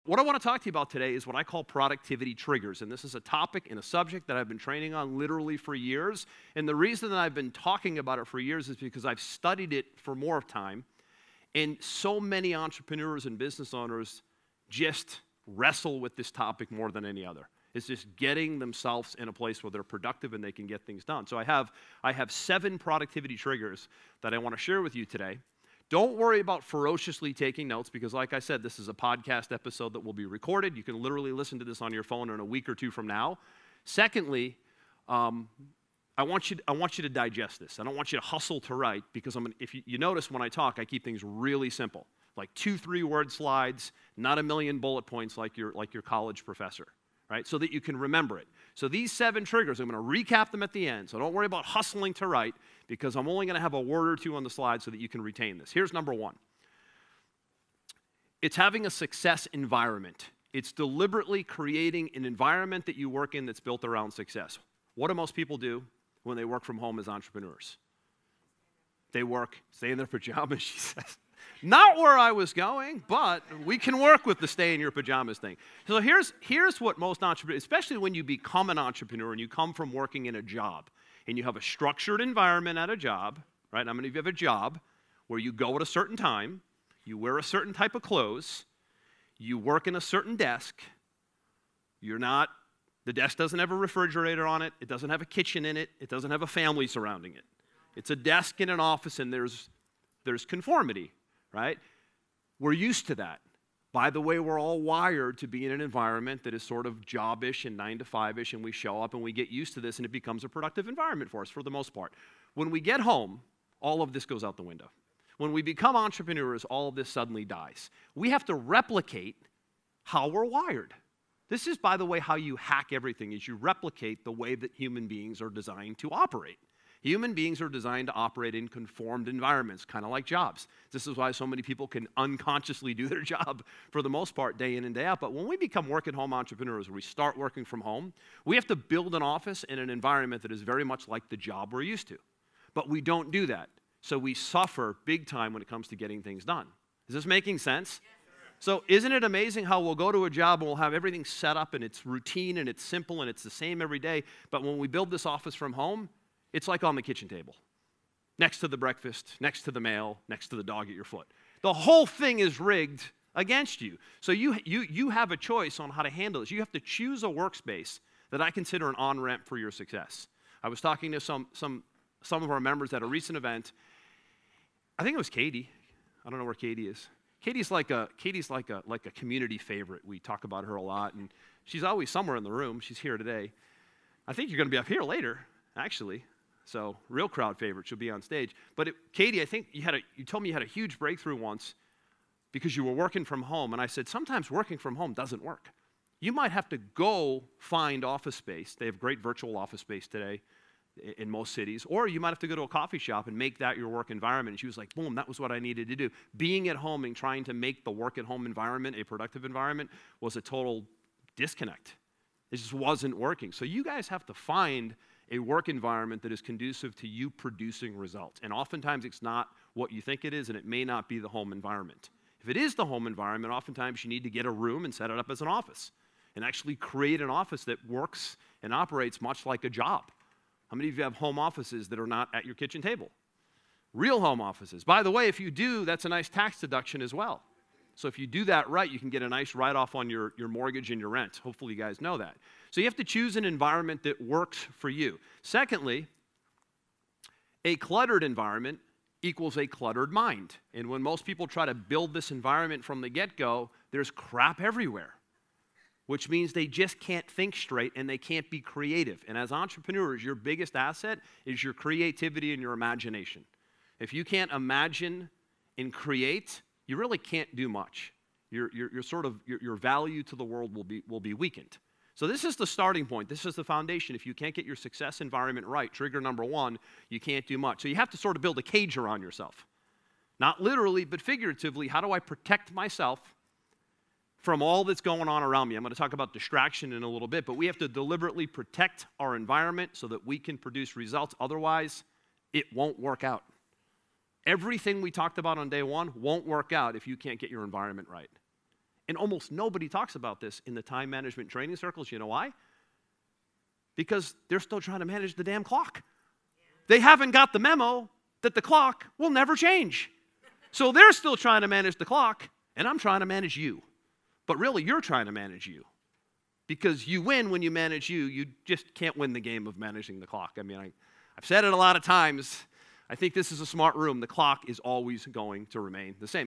what I want to talk to you about today is what I call productivity triggers. And this is a topic and a subject that I've been training on literally for years. And the reason that I've been talking about it for years is because I've studied it for more time. And so many entrepreneurs and business owners just wrestle with this topic more than any other. It's just getting themselves in a place where they're productive and they can get things done. So I have 7 productivity triggers that I want to share with you today. Don't worry about ferociously taking notes because, like I said, this is a podcast episode that will be recorded. You can literally listen to this on your phone in a week or two from now. Secondly, I want you to digest this. I don't want you to hustle to write because if you notice when I talk, I keep things really simple, like 2-3 word slides, not a million bullet points like your college professor, right? So that you can remember it. So these 7 triggers, I'm going to recap them at the end. So don't worry about hustling to write because I'm only going to have a word or two on the slide so that you can retain this. Here's number 1. It's having a success environment. It's deliberately creating an environment that you work in that's built around success. What do most people do when they work from home as entrepreneurs? They stay in their pajamas, she says. Not where I was going, but we can work with the stay in your pajamas thing. So here's what most entrepreneurs, especially when you become an entrepreneur and you come from working in a job and you have a structured environment at a job, right? How many of you have a job where you go at a certain time, you wear a certain type of clothes, you work in a certain desk, the desk doesn't have a refrigerator on it, it doesn't have a kitchen in it, it doesn't have a family surrounding it. It's a desk in an office and there's conformity. Right? We're used to that. By the way, we're all wired to be in an environment that is sort of job-ish and 9 to 5-ish, and we show up and we get used to this, and it becomes a productive environment for us for the most part. When we get home, all of this goes out the window. When we become entrepreneurs, all of this suddenly dies. We have to replicate how we're wired. This is, by the way, how you hack everything, is you replicate the way that human beings are designed to operate. Human beings are designed to operate in conformed environments, kind of like jobs. This is why so many people can unconsciously do their job for the most part, day in and day out. But when we become work-at-home entrepreneurs, we start working from home, we have to build an office in an environment that is very much like the job we're used to. But we don't do that. So we suffer big time when it comes to getting things done. Is this making sense? So isn't it amazing how we'll go to a job and we'll have everything set up and it's routine and it's simple and it's the same every day. But when we build this office from home, it's like on the kitchen table, next to the breakfast, next to the mail, next to the dog at your foot. The whole thing is rigged against you. So you have a choice on how to handle this. You have to choose a workspace that I consider an on-ramp for your success. I was talking to some of our members at a recent event. I think it was Katie. I don't know where Katie is. Katie's like a community favorite. We talk about her a lot, and she's always somewhere in the room. She's here today. I think you're going to be up here later, actually. So, real crowd favorite, she'll be on stage. But Katie, I think you told me you had a huge breakthrough once because you were working from home. And I said, sometimes working from home doesn't work. You might have to go find office space. They have great virtual office space today in most cities. Or you might have to go to a coffee shop and make that your work environment. And she was like, boom, that was what I needed to do. Being at home and trying to make the work-at-home environment a productive environment was a total disconnect. It just wasn't working. So you guys have to find a work environment that is conducive to you producing results. And oftentimes it's not what you think it is, and it may not be the home environment. If it is the home environment, oftentimes you need to get a room and set it up as an office and actually create an office that works and operates much like a job. How many of you have home offices that are not at your kitchen table? Real home offices. By the way, if you do, that's a nice tax deduction as well. So if you do that right, you can get a nice write-off on your mortgage and your rent. Hopefully you guys know that. So you have to choose an environment that works for you. Secondly, a cluttered environment equals a cluttered mind. And when most people try to build this environment from the get-go, there's crap everywhere, which means they just can't think straight and they can't be creative. And as entrepreneurs, your biggest asset is your creativity and your imagination. If you can't imagine and create, you really can't do much. Your value to the world will be weakened. So this is the starting point. This is the foundation. If you can't get your success environment right, trigger number 1, you can't do much. So you have to sort of build a cage around yourself. Not literally, but figuratively. How do I protect myself from all that's going on around me? I'm going to talk about distraction in a little bit, but we have to deliberately protect our environment so that we can produce results. Otherwise, it won't work out. Everything we talked about on day 1 won't work out if you can't get your environment right. And almost nobody talks about this in the time management training circles. You know why? Because they're still trying to manage the damn clock. They haven't got the memo that the clock will never change. So they're still trying to manage the clock, and I'm trying to manage you. But really, you're trying to manage you. Because you win when you manage you. You just can't win the game of managing the clock. I mean, I've said it a lot of times. I think this is a smart room. The clock is always going to remain the same.